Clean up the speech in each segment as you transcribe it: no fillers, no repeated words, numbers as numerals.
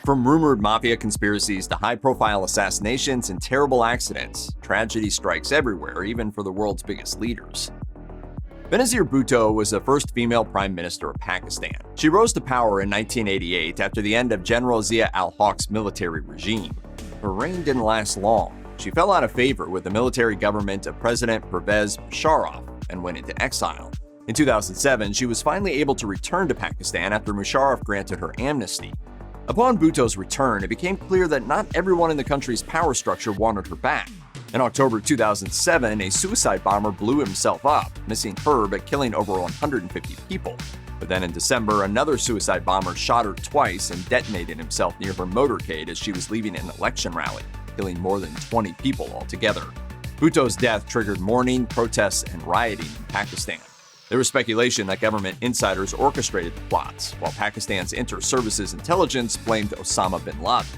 From rumored mafia conspiracies to high-profile assassinations and terrible accidents, tragedy strikes everywhere, even for the world's biggest leaders. Benazir Bhutto was the first female prime minister of Pakistan. She rose to power in 1988 after the end of General Zia al-Haq's military regime. Her reign didn't last long. She fell out of favor with the military government of President Pervez Musharraf and went into exile. In 2007, she was finally able to return to Pakistan after Musharraf granted her amnesty. Upon Bhutto's return, it became clear that not everyone in the country's power structure wanted her back. In October 2007, a suicide bomber blew himself up, missing her but killing over 150 people. But then in December, another suicide bomber shot her twice and detonated himself near her motorcade as she was leaving an election rally, killing more than 20 people altogether. Bhutto's death triggered mourning, protests, and rioting in Pakistan. There was speculation that government insiders orchestrated the plots, while Pakistan's Inter-Services Intelligence blamed Osama bin Laden.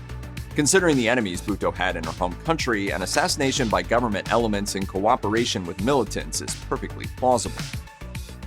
Considering the enemies Bhutto had in her home country, an assassination by government elements in cooperation with militants is perfectly plausible.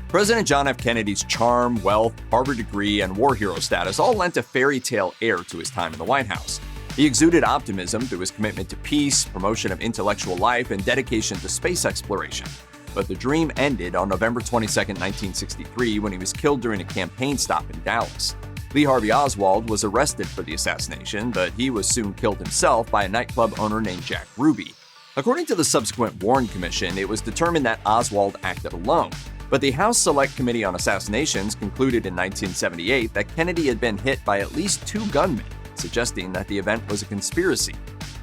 President John F. Kennedy's charm, wealth, Harvard degree, and war hero status all lent a fairy tale air to his time in the White House. He exuded optimism through his commitment to peace, promotion of intellectual life, and dedication to space exploration. But the dream ended on November 22, 1963, when he was killed during a campaign stop in Dallas. Lee Harvey Oswald was arrested for the assassination, but he was soon killed himself by a nightclub owner named Jack Ruby. According to the subsequent Warren Commission, it was determined that Oswald acted alone. But the House Select Committee on Assassinations concluded in 1978 that Kennedy had been hit by at least 2 gunmen, suggesting that the event was a conspiracy.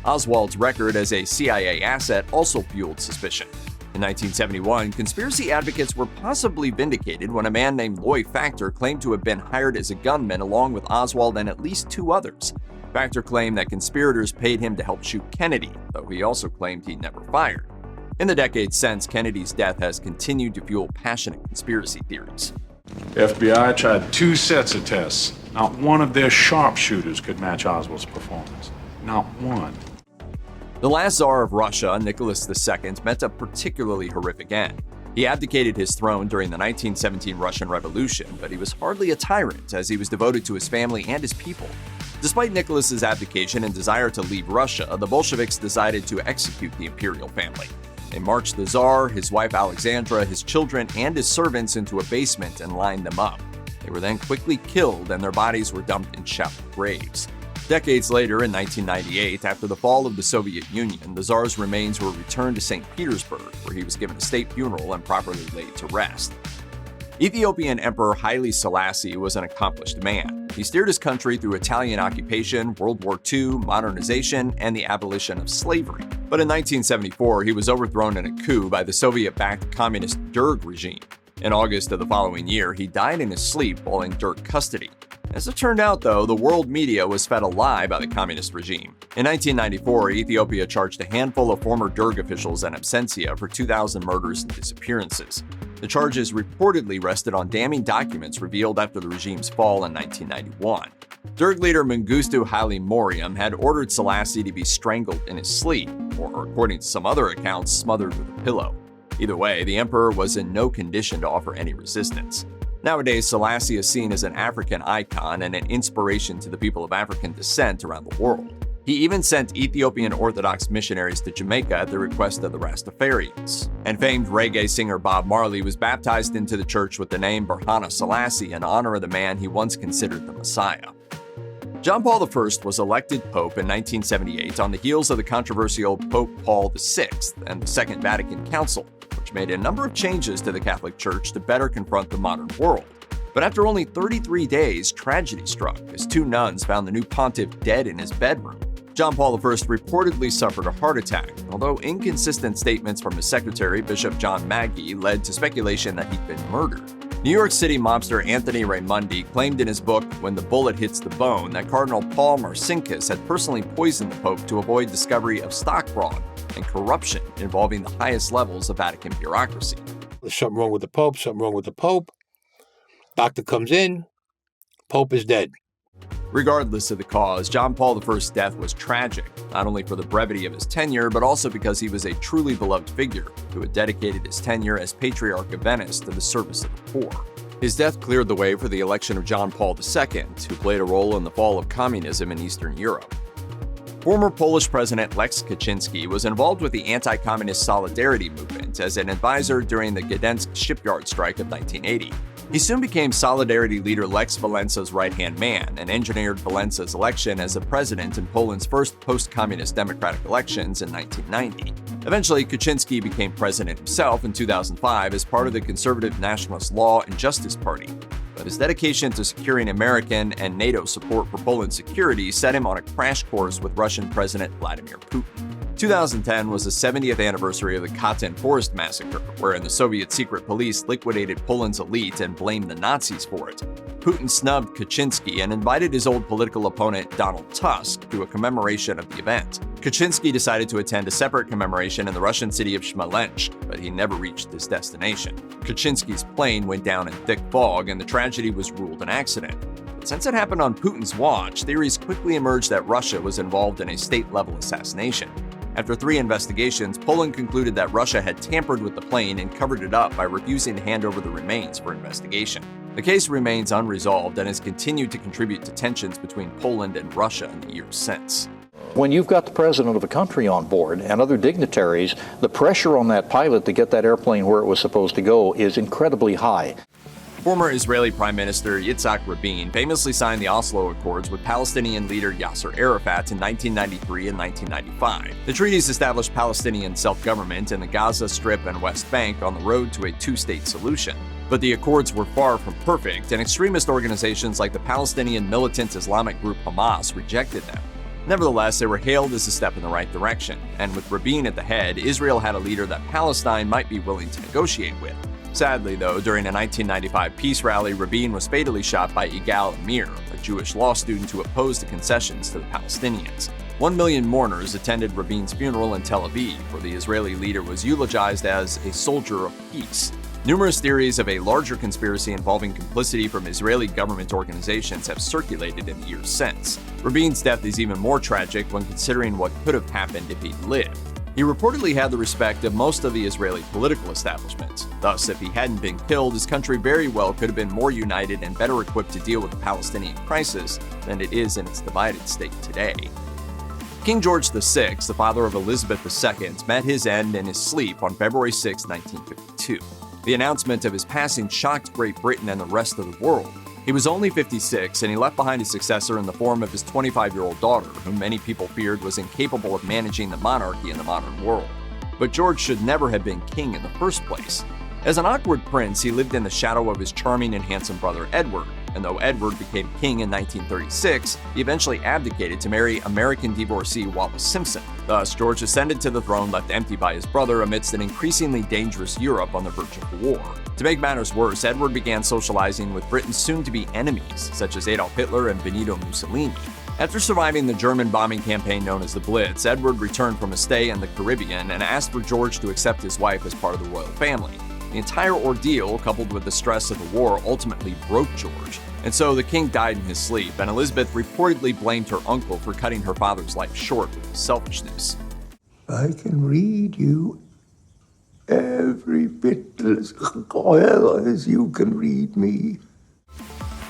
Oswald's record as a CIA asset also fueled suspicion. In 1971, conspiracy advocates were possibly vindicated when a man named Loy Factor claimed to have been hired as a gunman along with Oswald and at least 2 others. Factor claimed that conspirators paid him to help shoot Kennedy, though he also claimed he never fired. In the decades since, Kennedy's death has continued to fuel passionate conspiracy theories. FBI tried 2 sets of tests. Not one of their sharpshooters could match Oswald's performance. Not one. The last Tsar of Russia, Nicholas II, met a particularly horrific end. He abdicated his throne during the 1917 Russian Revolution, but he was hardly a tyrant as he was devoted to his family and his people. Despite Nicholas's abdication and desire to leave Russia, the Bolsheviks decided to execute the imperial family. They marched the Tsar, his wife Alexandra, his children, and his servants into a basement and lined them up. They were then quickly killed and their bodies were dumped in shallow graves. Decades later, in 1998, after the fall of the Soviet Union, the Tsar's remains were returned to St. Petersburg, where he was given a state funeral and properly laid to rest. Ethiopian Emperor Haile Selassie was an accomplished man. He steered his country through Italian occupation, World War II, modernization, and the abolition of slavery. But in 1974, he was overthrown in a coup by the Soviet-backed communist Derg regime. In August of the following year, he died in his sleep while in Derg custody. As it turned out, though, the world media was fed a lie by the communist regime. In 1994, Ethiopia charged a handful of former Derg officials in absentia for 2,000 murders and disappearances. The charges reportedly rested on damning documents revealed after the regime's fall in 1991. Derg leader Mengistu Haile Mariam had ordered Selassie to be strangled in his sleep, or according to some other accounts, smothered with a pillow. Either way, the emperor was in no condition to offer any resistance. Nowadays, Selassie is seen as an African icon and an inspiration to the people of African descent around the world. He even sent Ethiopian Orthodox missionaries to Jamaica at the request of the Rastafarians. And famed reggae singer Bob Marley was baptized into the church with the name Berhane Selassie in honor of the man he once considered the Messiah. John Paul I was elected Pope in 1978 on the heels of the controversial Pope Paul VI and the Second Vatican Council, which made a number of changes to the Catholic Church to better confront the modern world. But after only 33 days, tragedy struck as 2 nuns found the new pontiff dead in his bedroom. John Paul I reportedly suffered a heart attack, although inconsistent statements from his secretary, Bishop John Magee, led to speculation that he'd been murdered. New York City mobster Anthony Raimondi claimed in his book When the Bullet Hits the Bone that Cardinal Paul Marcinkus had personally poisoned the Pope to avoid discovery of stock fraud and corruption involving the highest levels of Vatican bureaucracy. There's something wrong with the Pope, something wrong with the Pope. Doctor comes in, Pope is dead. Regardless of the cause, John Paul I's death was tragic, not only for the brevity of his tenure, but also because he was a truly beloved figure who had dedicated his tenure as Patriarch of Venice to the service of the poor. His death cleared the way for the election of John Paul II, who played a role in the fall of communism in Eastern Europe. Former Polish President Lech Kaczynski was involved with the anti-communist Solidarity movement as an advisor during the Gdańsk shipyard strike of 1980. He soon became Solidarity leader Lech Wałęsa's right-hand man and engineered Wałęsa's election as the president in Poland's first post-communist democratic elections in 1990. Eventually, Kaczynski became president himself in 2005 as part of the conservative Nationalist Law and Justice Party. But his dedication to securing American and NATO support for Poland's security set him on a crash course with Russian President Vladimir Putin. 2010 was the 70th anniversary of the Katyn Forest Massacre, wherein the Soviet secret police liquidated Poland's elite and blamed the Nazis for it. Putin snubbed Kaczynski and invited his old political opponent Donald Tusk to a commemoration of the event. Kaczynski decided to attend a separate commemoration in the Russian city of Smolensk, but he never reached his destination. Kaczynski's plane went down in thick fog, and the tragedy was ruled an accident. But since it happened on Putin's watch, theories quickly emerged that Russia was involved in a state-level assassination. After 3 investigations, Poland concluded that Russia had tampered with the plane and covered it up by refusing to hand over the remains for investigation. The case remains unresolved and has continued to contribute to tensions between Poland and Russia in the years since. When you've got the president of a country on board and other dignitaries, the pressure on that pilot to get that airplane where it was supposed to go is incredibly high. Former Israeli Prime Minister Yitzhak Rabin famously signed the Oslo Accords with Palestinian leader Yasser Arafat in 1993 and 1995. The treaties established Palestinian self-government in the Gaza Strip and West Bank on the road to a two-state solution. But the accords were far from perfect, and extremist organizations like the Palestinian militant Islamic group Hamas rejected them. Nevertheless, they were hailed as a step in the right direction, and with Rabin at the head, Israel had a leader that Palestine might be willing to negotiate with. Sadly, though, during a 1995 peace rally, Rabin was fatally shot by Yigal Amir, a Jewish law student who opposed the concessions to the Palestinians. 1 million mourners attended Rabin's funeral in Tel Aviv, where the Israeli leader was eulogized as a soldier of peace. Numerous theories of a larger conspiracy involving complicity from Israeli government organizations have circulated in the years since. Rabin's death is even more tragic when considering what could have happened if he'd lived. He reportedly had the respect of most of the Israeli political establishment. Thus, if he hadn't been killed, his country very well could have been more united and better equipped to deal with the Palestinian crisis than it is in its divided state today. King George VI, the father of Elizabeth II, met his end in his sleep on February 6, 1952. The announcement of his passing shocked Great Britain and the rest of the world. He was only 56, and he left behind a successor in the form of his 25-year-old daughter, whom many people feared was incapable of managing the monarchy in the modern world. But George should never have been king in the first place. As an awkward prince, he lived in the shadow of his charming and handsome brother Edward, and though Edward became king in 1936, he eventually abdicated to marry American divorcee Wallis Simpson. Thus, George ascended to the throne left empty by his brother amidst an increasingly dangerous Europe on the verge of war. To make matters worse, Edward began socializing with Britain's soon-to-be enemies, such as Adolf Hitler and Benito Mussolini. After surviving the German bombing campaign known as the Blitz, Edward returned from a stay in the Caribbean and asked for George to accept his wife as part of the royal family. The entire ordeal, coupled with the stress of the war, ultimately broke George, and so the king died in his sleep, and Elizabeth reportedly blamed her uncle for cutting her father's life short with selfishness. I can read you every bit as well as you can read me.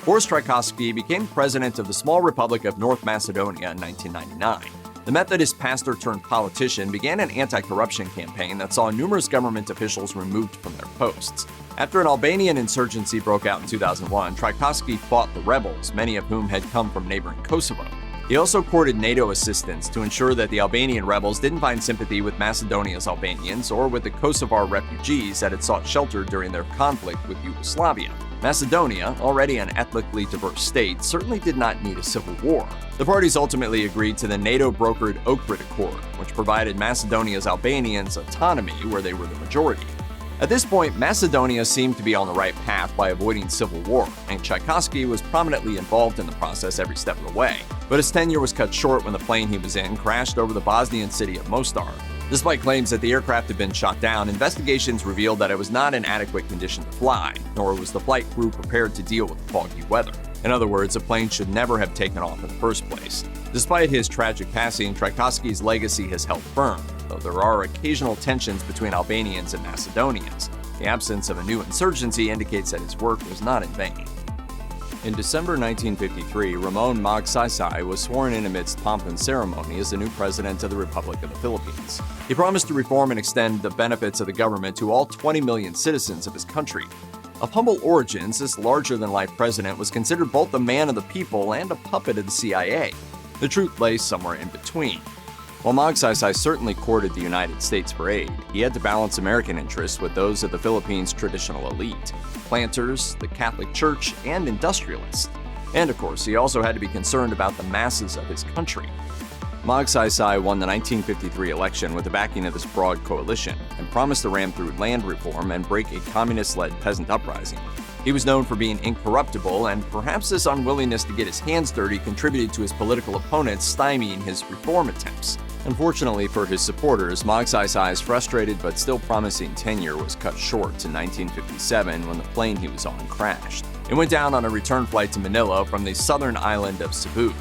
Boris Tchaikovsky became president of the small Republic of North Macedonia in 1999. The Methodist pastor-turned-politician began an anti-corruption campaign that saw numerous government officials removed from their posts. After an Albanian insurgency broke out in 2001, Tchaikovsky fought the rebels, many of whom had come from neighboring Kosovo. He also courted NATO assistance to ensure that the Albanian rebels didn't find sympathy with Macedonia's Albanians or with the Kosovar refugees that had sought shelter during their conflict with Yugoslavia. Macedonia, already an ethnically diverse state, certainly did not need a civil war. The parties ultimately agreed to the NATO-brokered Ohrid Accord, which provided Macedonia's Albanians autonomy where they were the majority. At this point, Macedonia seemed to be on the right path by avoiding civil war, and Tchaikovsky was prominently involved in the process every step of the way. But his tenure was cut short when the plane he was in crashed over the Bosnian city of Mostar. Despite claims that the aircraft had been shot down, investigations revealed that it was not in adequate condition to fly, nor was the flight crew prepared to deal with the foggy weather. In other words, the plane should never have taken off in the first place. Despite his tragic passing, Tchaikovsky's legacy has held firm, though there are occasional tensions between Albanians and Macedonians. The absence of a new insurgency indicates that his work was not in vain. In December 1953, Ramon Magsaysay was sworn in amidst pomp and ceremony as the new president of the Republic of the Philippines. He promised to reform and extend the benefits of the government to all 20 million citizens of his country. Of humble origins, this larger-than-life president was considered both a man of the people and a puppet of the CIA. The truth lay somewhere in between. While Magsaysay certainly courted the United States for aid, he had to balance American interests with those of the Philippines' traditional elite, planters, the Catholic Church, and industrialists. And of course, he also had to be concerned about the masses of his country. Magsaysay won the 1953 election with the backing of this broad coalition and promised to ram through land reform and break a communist-led peasant uprising. He was known for being incorruptible, and perhaps this unwillingness to get his hands dirty contributed to his political opponents stymieing his reform attempts. Unfortunately for his supporters, Magsaysay's frustrated but still promising tenure was cut short in 1957 when the plane he was on crashed. It went down on a return flight to Manila from the southern island of Cebu,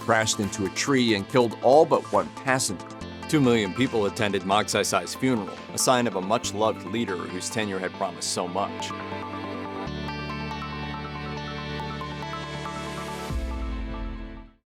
crashed into a tree and killed all but one passenger. 2 million people attended Magsaysay's funeral, a sign of a much-loved leader whose tenure had promised so much.